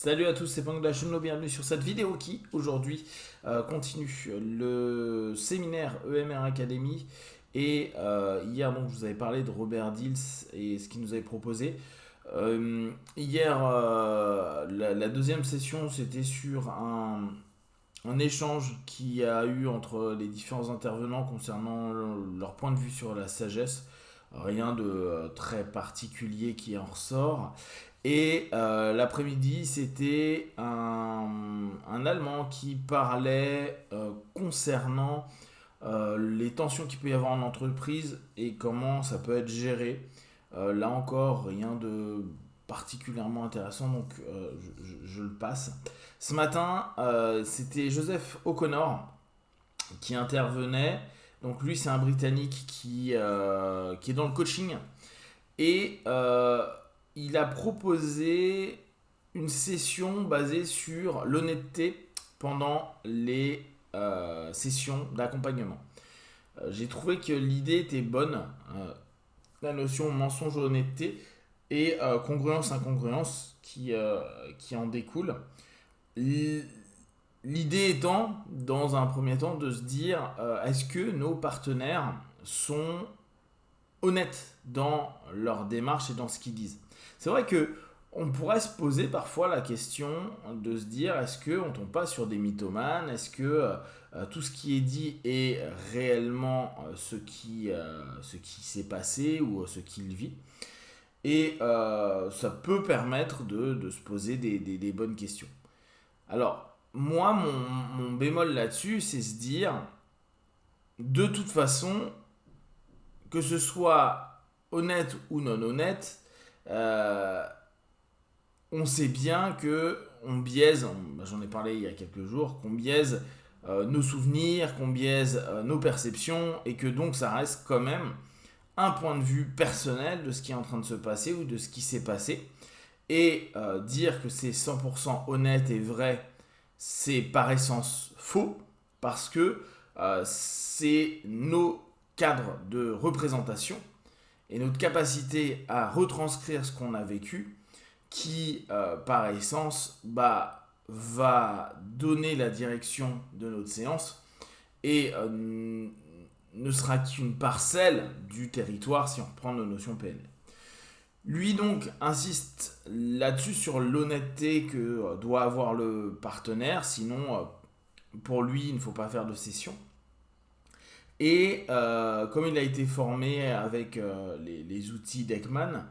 Salut à tous, c'est Pang de la chaîne, bienvenue sur cette vidéo qui aujourd'hui continue le séminaire EMR Academy. Et hier donc je vous avais parlé de Robert Dills et ce qu'il nous avait proposé. Hier la deuxième session c'était sur un échange qui a eu entre les différents intervenants concernant leur point de vue sur la sagesse. Rien de très particulier qui en ressort. Et l'après-midi, c'était un Allemand qui parlait concernant les tensions qu'il peut y avoir en entreprise et comment ça peut être géré. Là encore, rien de particulièrement intéressant, donc je le passe. Ce matin, c'était Joseph O'Connor qui intervenait. Donc lui, c'est un Britannique qui est dans le coaching. Et il a proposé une session basée sur l'honnêteté pendant les sessions d'accompagnement. J'ai trouvé que l'idée était bonne, la notion mensonge-honnêteté et congruence-incongruence qui en découle. L'idée étant, dans un premier temps, de se dire est-ce que nos partenaires sont honnêtes dans leur démarche et dans ce qu'ils disent. C'est vrai que on pourrait se poser parfois la question de se dire est-ce qu'on ne tombe pas sur des mythomanes. Est-ce que tout ce qui est dit est réellement ce qui s'est passé ou ce qu'il vit. Et ça peut permettre de se poser des bonnes questions. Alors, moi, mon bémol là-dessus, c'est se dire, de toute façon, que ce soit honnête ou non honnête, on sait bien que on biaise, j'en ai parlé il y a quelques jours, qu'on biaise nos souvenirs, qu'on biaise nos perceptions, et que donc ça reste quand même un point de vue personnel de ce qui est en train de se passer ou de ce qui s'est passé. Et dire que c'est 100% honnête et vrai, c'est par essence faux, parce que c'est nos cadres de représentation et notre capacité à retranscrire ce qu'on a vécu qui, par essence, va donner la direction de notre séance et ne sera qu'une parcelle du territoire si on reprend nos notions PNL. Lui donc insiste là-dessus sur l'honnêteté que doit avoir le partenaire, sinon pour lui il ne faut pas faire de session. Et comme il a été formé avec les outils d'Ekman,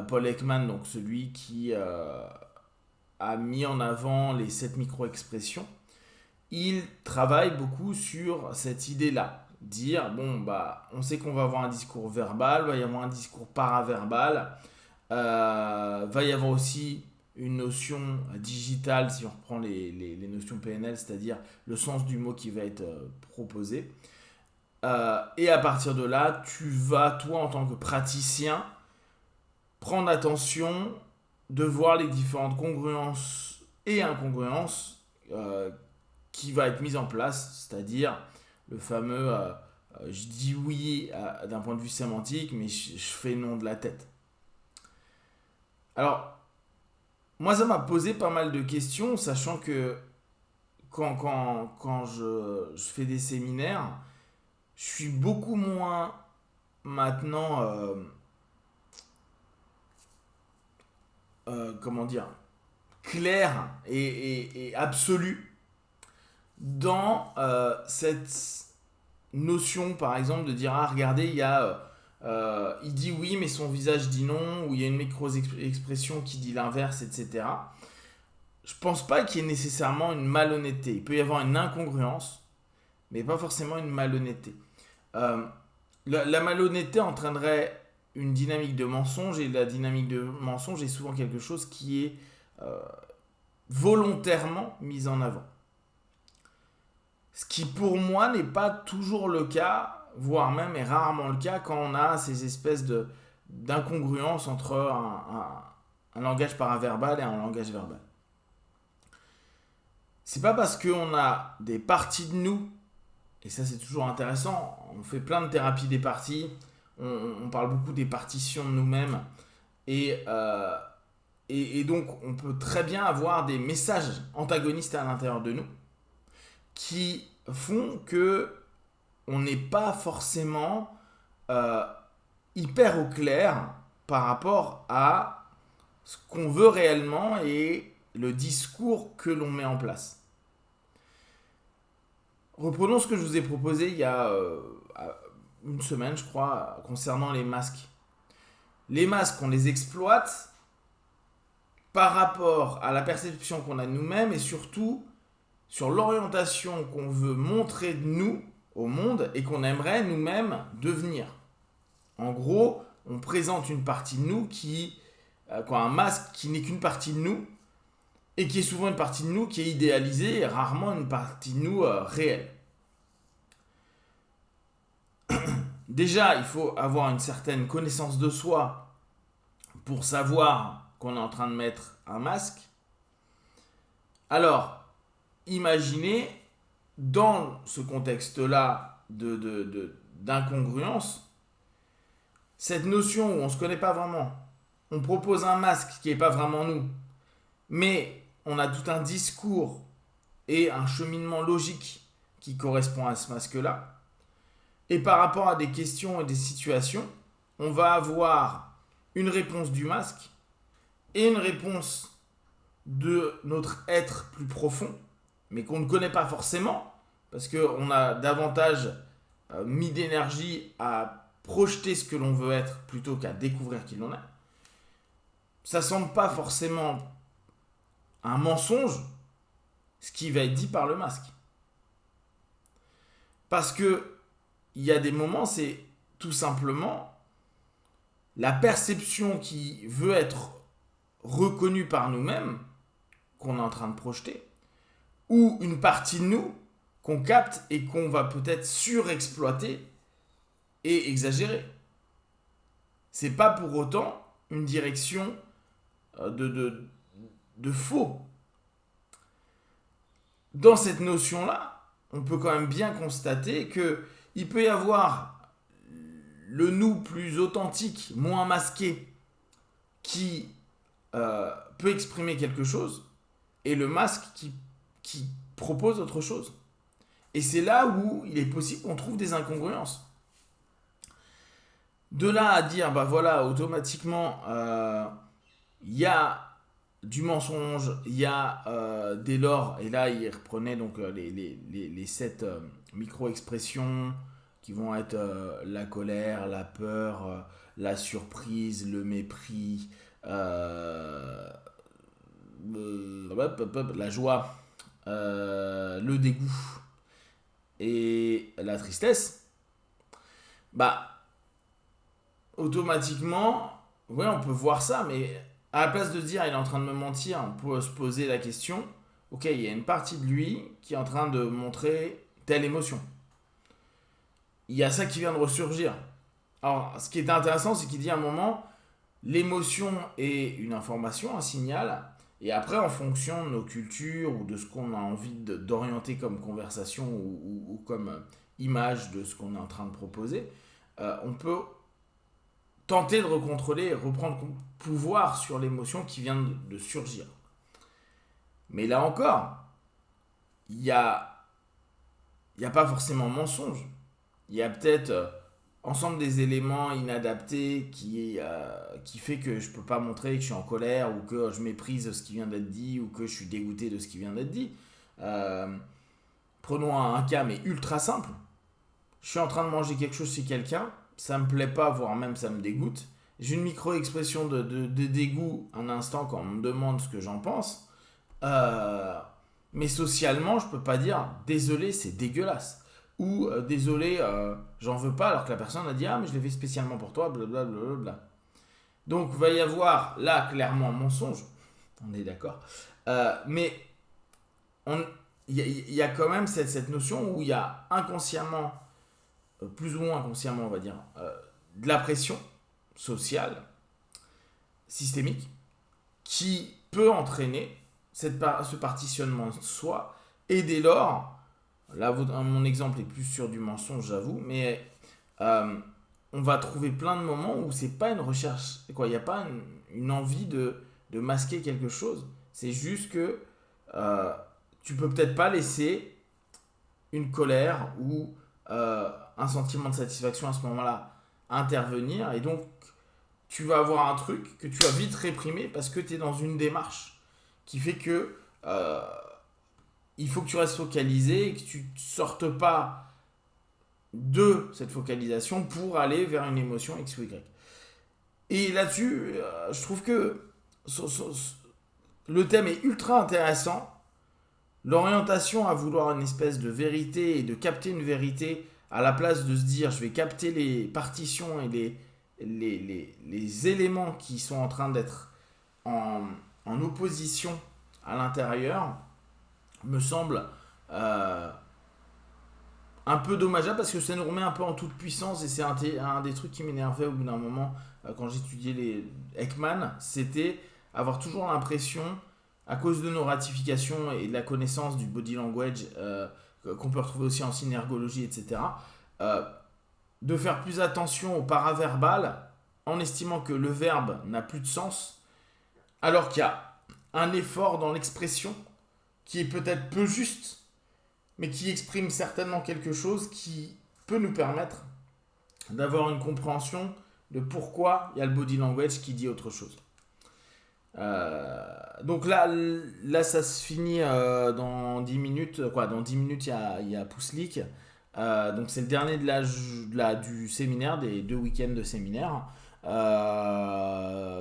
Paul Ekman, donc celui qui a mis en avant les 7 micro-expressions, il travaille beaucoup sur cette idée-là. Dire, on sait qu'on va avoir un discours verbal, va y avoir un discours paraverbal, va y avoir aussi une notion digitale, si on reprend les notions PNL, c'est-à-dire le sens du mot qui va être proposé. Et à partir de là, tu vas, toi, en tant que praticien, prendre attention de voir les différentes congruences et incongruences qui va être mises en place, c'est-à-dire le fameux je dis oui d'un point de vue sémantique, mais je fais non de la tête. Alors, moi, ça m'a posé pas mal de questions, sachant que quand je fais des séminaires, je suis beaucoup moins maintenant, comment dire, clair et absolu dans cette notion, par exemple, de dire ah regardez, il dit oui mais son visage dit non, ou il y a une micro-expression qui dit l'inverse, etc. Je pense pas qu'il y ait nécessairement une malhonnêteté. Il peut y avoir une incongruence, mais pas forcément une malhonnêteté. Euh, la malhonnêteté entraînerait une dynamique de mensonge, et la dynamique de mensonge est souvent quelque chose qui est euh, volontairement mise en avant. Ce qui pour moi n'est pas toujours le cas, voire même est rarement le cas quand on a ces espèces d'incongruence entre un langage paraverbal et un langage verbal. C'est pas parce qu'on a des parties de nous, et ça c'est toujours intéressant, on fait plein de thérapies des parties, on parle beaucoup des partitions de nous-mêmes, et et donc, on peut très bien avoir des messages antagonistes à l'intérieur de nous qui font que on n'est pas forcément euh, hyper au clair par rapport à ce qu'on veut réellement et le discours que l'on met en place. Reprenons ce que je vous ai proposé il y a une semaine, je crois, concernant les masques. Les masques, on les exploite par rapport à la perception qu'on a de nous-mêmes et surtout sur l'orientation qu'on veut montrer de nous au monde et qu'on aimerait nous-mêmes devenir. En gros, on présente une partie de nous un masque qui n'est qu'une partie de nous et qui est souvent une partie de nous qui est idéalisée et rarement une partie de nous réelle. Déjà, il faut avoir une certaine connaissance de soi pour savoir qu'on est en train de mettre un masque. Alors, imaginez, dans ce contexte-là d'incongruence, cette notion où on ne se connaît pas vraiment, on propose un masque qui n'est pas vraiment nous, mais on a tout un discours et un cheminement logique qui correspond à ce masque-là. Et par rapport à des questions et des situations, on va avoir une réponse du masque et une réponse de notre être plus profond, mais qu'on ne connaît pas forcément, parce qu'on a davantage mis d'énergie à projeter ce que l'on veut être plutôt qu'à découvrir qui l'on est. Ça ne semble pas forcément un mensonge, ce qui va être dit par le masque. Parce que il y a des moments, c'est tout simplement la perception qui veut être reconnue par nous-mêmes, qu'on est en train de projeter, ou une partie de nous qu'on capte et qu'on va peut-être surexploiter et exagérer. C'est pas pour autant une direction de faux. Dans cette notion-là, on peut quand même bien constater que il peut y avoir le nous plus authentique, moins masqué, qui peut exprimer quelque chose, et le masque qui propose autre chose. Et c'est là où il est possible qu'on trouve des incongruences. De là à dire, bah voilà, automatiquement, il y a du mensonge, il y a dès lors, et là il reprenait donc les 7 micro-expressions qui vont être la colère, la peur, la surprise, le mépris, la joie, le dégoût et la tristesse. Bah, automatiquement, ouais, on peut voir ça, mais à la place de dire il est en train de me mentir, on peut se poser la question, ok, il y a une partie de lui qui est en train de montrer telle émotion. Il y a ça qui vient de ressurgir. Alors, ce qui est intéressant, c'est qu'il dit à un moment, l'émotion est une information, un signal, et après, en fonction de nos cultures ou de ce qu'on a envie d'orienter comme conversation ou comme image de ce qu'on est en train de proposer, on peut tenter de recontrôler et reprendre pouvoir sur l'émotion qui vient de surgir. Mais là encore, il n'y a pas forcément mensonge. Il y a peut-être ensemble des éléments inadaptés qui fait que je ne peux pas montrer que je suis en colère ou que je méprise ce qui vient d'être dit ou que je suis dégoûté de ce qui vient d'être dit. Prenons un cas mais ultra simple. Je suis en train de manger quelque chose chez quelqu'un, ça me plaît pas, voire même ça me dégoûte. J'ai une micro-expression de dégoût un instant quand on me demande ce que j'en pense. Mais socialement, je peux pas dire désolé, c'est dégueulasse. Ou désolé, j'en veux pas, alors que la personne a dit ah, mais je l'ai fait spécialement pour toi, blablabla. Donc, il va y avoir là clairement un mensonge, on est d'accord. Mais il y a quand même cette notion où il y a inconsciemment, plus ou moins inconsciemment, on va dire, de la pression sociale, systémique, qui peut entraîner ce partitionnement de soi. Et dès lors, là, mon exemple est plus sur du mensonge, j'avoue, mais on va trouver plein de moments où c'est pas une recherche, quoi, il n'y a pas une envie de de masquer quelque chose. C'est juste que tu peux peut-être pas laisser une colère ou un sentiment de satisfaction à ce moment-là intervenir. Et donc, tu vas avoir un truc que tu vas vite réprimer parce que tu es dans une démarche qui fait que il faut que tu restes focalisé et que tu ne sortes pas de cette focalisation pour aller vers une émotion X ou Y. Et là-dessus, je trouve que le thème est ultra intéressant. L'orientation à vouloir une espèce de vérité et de capter une vérité à la place de se dire je vais capter les partitions et les éléments qui sont en train d'être en opposition à l'intérieur me semble un peu dommageable parce que ça nous remet un peu en toute puissance et c'est un des trucs qui m'énervait au bout d'un moment quand j'étudiais les Ekman, c'était avoir toujours l'impression, à cause de nos ratifications et de la connaissance du body language qu'on peut retrouver aussi en synergologie, etc., de faire plus attention au paraverbal en estimant que le verbe n'a plus de sens, alors qu'il y a un effort dans l'expression qui est peut-être peu juste, mais qui exprime certainement quelque chose qui peut nous permettre d'avoir une compréhension de pourquoi il y a le body language qui dit autre chose. Donc là, ça se finit dans 10 minutes. Dans 10 minutes, il y a Pouslik. Donc c'est le dernier du séminaire, des 2 week-ends de séminaire.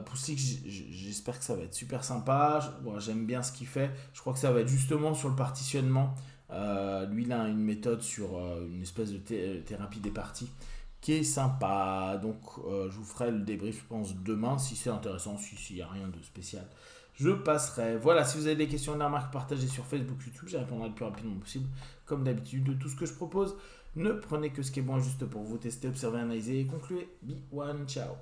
Pouslik, j'espère que ça va être super sympa. J'aime bien ce qu'il fait. Je crois que ça va être justement sur le partitionnement. Lui, il a une méthode sur une espèce de thérapie des parties qui est sympa. Donc je vous ferai le débrief, je pense, demain, si c'est intéressant, s'il n'y a rien de spécial. Je passerai. Voilà, si vous avez des questions, des remarques, partagez sur Facebook, YouTube, j'y répondrai le plus rapidement possible. Comme d'habitude, de tout ce que je propose, ne prenez que ce qui est bon et juste pour vous. Testez, observez, analysez et concluez. Be one, ciao.